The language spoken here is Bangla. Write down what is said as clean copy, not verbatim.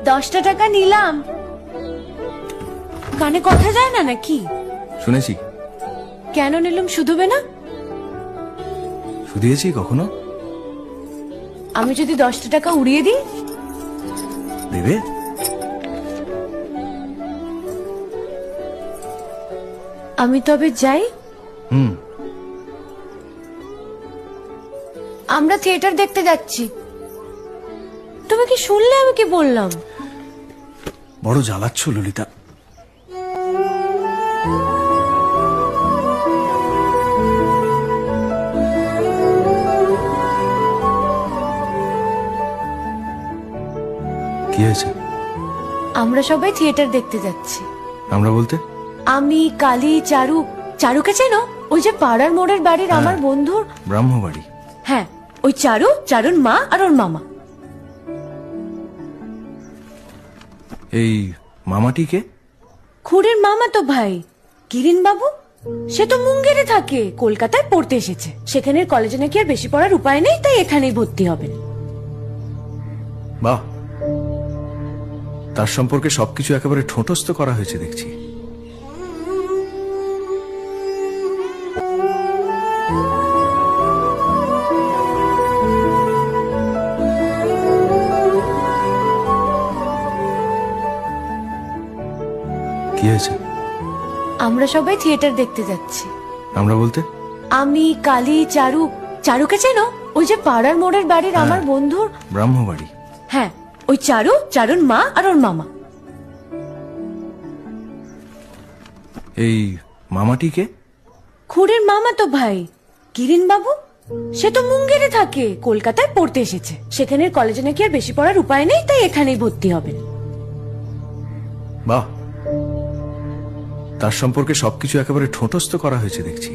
10টা টাকা নিলাম। কানে কথা যায় না নাকি? শুনেছি। কেন নিলাম? শুধুবে না? শুধিয়েছি কখনো? আমি যদি 10টা টাকা উড়িয়ে দিই? দেবে? আমি তবে যাই। আমরা থিয়েটার দেখতে যাচ্ছি। তুমি কি শুনলে আমি কি বললাম? বড় জ্বালাচ্ছ ললিতা। কি হয়েছে? আমরা সবাই থিয়েটার দেখতে যাচ্ছি। আমরা বলতে? আমি, কালী, চারু। চারুকে চেনো? ওই যে পাড়ার মোড়ের বাড়ির আমার বন্ধুর ব্রাহ্মবাড়ি। হ্যাঁ, ওই চারু, চারুর মা আর ওর মামা। এই মামাটি কে? খুড়ের মামা তো ভাই, কিরিন বাবু। সে তো মুঙ্গেরে থাকে, কলকাতায় পড়তে এসেছে। সেখানের কলেজে নাকি আর বেশি পড়ার উপায় নেই, তাই এখানেই ভর্তি হবেন। বাহ, তার সম্পর্কে সবকিছু একেবারে ঠোঁটস্থ করা হয়েছে দেখছি। কি হয়েছে? আমরা সবাই থিয়েটার দেখতে যাচ্ছি। আমরা বলতে? আমি, কালী, চারু। চারুকে চেনো? ওই যে পাড়ার মোড়ের বাড়ির আমার বন্ধুর ব্রাহ্মবাড়ি। হ্যাঁ, ওই চারু, চারুর মা আর ওর মামা। এই মামাটি কে? খুড়ের মামা তো ভাই, কিরিন বাবু। সে তো মুঙ্গেরে থাকে, কলকাতায় পড়তে এসেছে। সেখানের কলেজে নাকি আর বেশি পড়ার উপায় নেই, তাই এখানেই ভর্তি হবেন। বাহ, তার সম্পর্কে সবকিছু একেবারে ঠোঁটস্থ করা হয়েছে দেখছি।